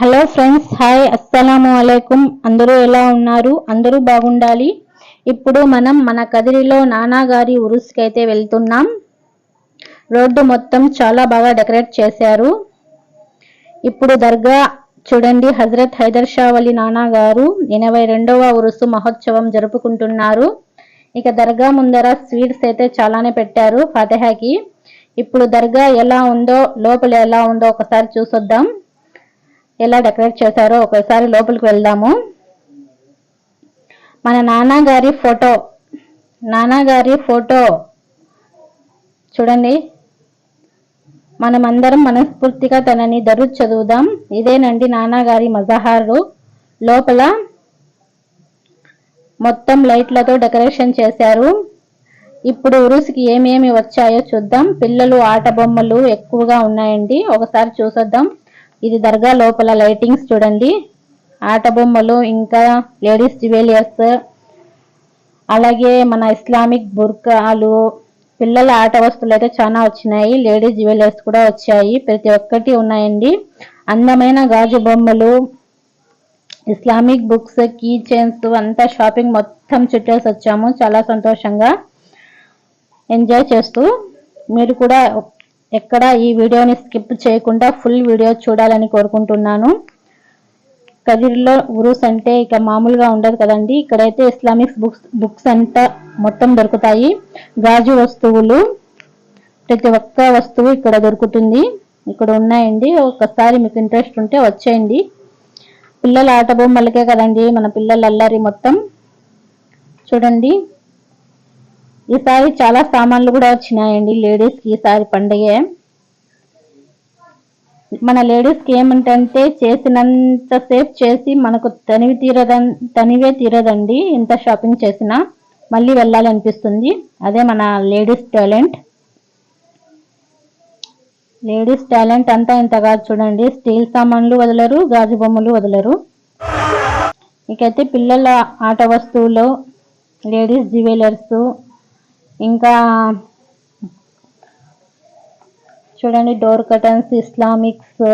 Hello friends, hi, అస్సలాము అలైకుం. అందరూ ఎలా ఉన్నారు? అందరూ బాగుండాలి. ఇప్పుడు మనం మన కదిరిలో నాన్నగారి ఉరుస్కి అయితే వెళ్తున్నాం. రోడ్డు మొత్తం చాలా బాగా డెకరేట్ చేశారు. ఇప్పుడు దర్గా చూడండి, హజరత్ హైదర్ షా వలి నాన్నగారు 82వ ఉరుసు మహోత్సవం జరుపుకుంటున్నారు. ఇక దర్గా ముందర స్వీట్స్ అయితే చాలానే పెట్టారు ఫాతిహాకి. ఇప్పుడు దర్గా ఎలా ఉందో, లోపల ఎలా ఉందో ఒకసారి చూసొద్దాం. ఎలా డెకరేట్ చేశారో ఒకసారి లోపలికి వెళ్దాము. మన నాన్నగారి ఫోటో చూడండి. మనమందరం మనస్ఫూర్తిగా తనని దరుద్ చదువుదాం. ఇదేనండి నాన్నగారి మజహారు. లోపల మొత్తం లైట్లతో డెకరేషన్ చేశారు. ఇప్పుడు ఉరుసుకి ఏమేమి వచ్చాయో చూద్దాం. పిల్లలు ఆట బొమ్మలు ఎక్కువగా ఉన్నాయండి. ఒకసారి చూసొద్దాం. ఇది దర్గా లోపల లైటింగ్స్ చూడండి. ఆట బొమ్మలు, ఇంకా లేడీస్ జ్యువెలర్స్, అలాగే మన ఇస్లామిక్ బుర్కాలు, పిల్లల ఆట వస్తువులు అయితే చాలా వచ్చినాయి. లేడీస్ జ్యువెలర్స్ కూడా వచ్చాయి. ప్రతి ఒక్కటి ఉన్నాయండి. అందమైన గాజు బొమ్మలు, ఇస్లామిక్ బుక్స్, కీ చైన్స్ అంతా షాపింగ్ మొత్తం చుట్టేసి వచ్చాము. చాలా సంతోషంగా ఎంజాయ్ చేస్తూ మీరు కూడా ఎక్కడ ఈ వీడియోని స్కిప్ చేయకుండా ఫుల్ వీడియో చూడాలని కోరుకుంటున్నాను. కదిరిలో ఉరూస్ అంటే ఇక మామూలుగా ఉండదు కదండి. ఇక్కడైతే ఇస్లామిక్ బుక్స్ అంతా మొత్తం దొరుకుతాయి. గాజు వస్తువులు, ప్రతి ఒక్క వస్తువు ఇక్కడ దొరుకుతుంది. ఇక్కడ ఉన్నాయండి. ఒకసారి మీకు ఇంట్రెస్ట్ ఉంటే వచ్చేయండి. పిల్లల ఆట బొమ్మలకే కదండి మన పిల్లల అల్లరి మొత్తం. చూడండి, ఈసారి చాలా సామాన్లు కూడా వచ్చినాయండి లేడీస్కి. ఈసారి పండుగే. మన లేడీస్కి ఏమిటంటే చేసినంతసేపు చేసి మనకు తనివే తీరదండి. ఇంత షాపింగ్ చేసినా మళ్ళీ వెళ్ళాలనిపిస్తుంది. అదే మన లేడీస్ టాలెంట్ అంతా ఇంతగా చూడండి. స్టీల్ సామాన్లు వదలరు, గాజు బొమ్మలు వదలరు. ఇకైతే పిల్లల ఆట వస్తువులు, లేడీస్ జ్యువెలర్స్, ఇంకా చూడండి డోర్ కర్టన్స్, ఇస్లామిక్స్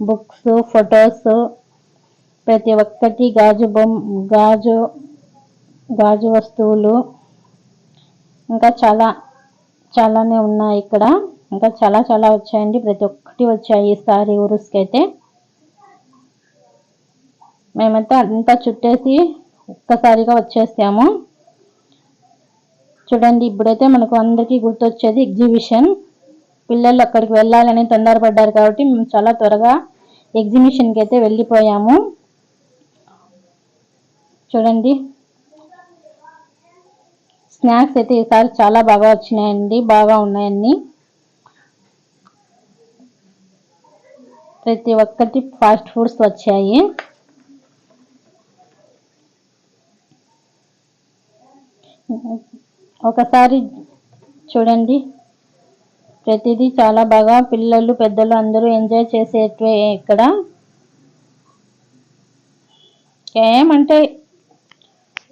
బుక్స్, ఫొటోస్, ప్రతి ఒక్కటి గాజు వస్తువులు, ఇంకా చాలానే ఉన్నాయి ఇక్కడ. ఇంకా చాలా వచ్చాయండి. ప్రతి ఒక్కటి వచ్చాయి ఈసారి ఉరుస్కి అయితే. మేమైతే అంతా చుట్టేసి ఒక్కసారిగా వచ్చేసాము. చూడండి, ఇప్పుడైతే మనకు అందరికీ గుర్తొచ్చేది ఎగ్జిబిషన్. పిల్లలు అక్కడికి వెళ్ళాలని తొందరపడ్డారు కాబట్టి మేము చాలా త్వరగా ఎగ్జిబిషన్కి అయితే వెళ్ళిపోయాము. చూడండి, స్నాక్స్ అయితే ఈసారి చాలా బాగా వచ్చినాయండి. బాగా ఉన్నాయన్నీ. ప్రతి ఒక్కటి ఫాస్ట్ ఫుడ్స్ వచ్చాయి. ఒకసారి చూడండి, ప్రతిదీ చాలా బాగా పిల్లలు పెద్దలు అందరూ ఎంజాయ్ చేసేటివే. ఇక్కడ ఏమంటే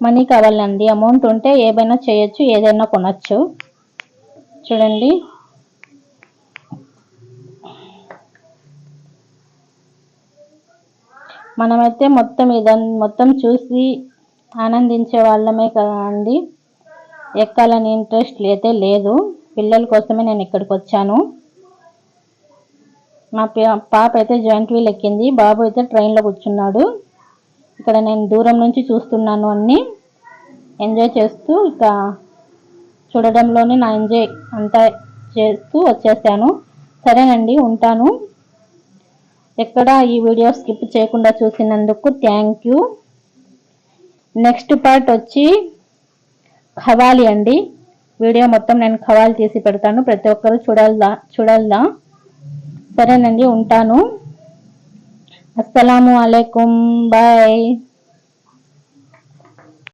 మనీ కావాలండి. అమౌంట్ ఉంటే ఏమైనా చేయొచ్చు, ఏదైనా కొనచ్చు. చూడండి, మనమైతే మొత్తం చూసి ఆనందించే వాళ్ళమే కదా అండి. ఎక్కాలని ఇంట్రెస్ట్ అయితే లేదు. పిల్లల కోసమే నేను ఇక్కడికి వచ్చాను. మా పాప అయితే జాయింట్ వీల్ ఎక్కింది. బాబు అయితే ట్రైన్లో కూర్చున్నాడు. ఇక్కడ నేను దూరం నుంచి చూస్తున్నాను. అన్నీ ఎంజాయ్ చేస్తూ ఇక చూడడంలోనే నా ఎంజాయ్ అంతా చేస్తూ వచ్చేసాను. సరేనండి, ఉంటాను. ఎక్కడ ఈ వీడియో స్కిప్ చేయకుండా చూసినందుకు థ్యాంక్ యూ. నెక్స్ట్ పార్ట్ వచ్చి ఖవాలి అండి. వీడియో మొత్తం నేను ఖవాలి తీసి పెడతాను. ప్రతి ఒక్కరు చూడాలా. సరేనండి, ఉంటాను. అస్సలాము అలైకుం, బాయ్.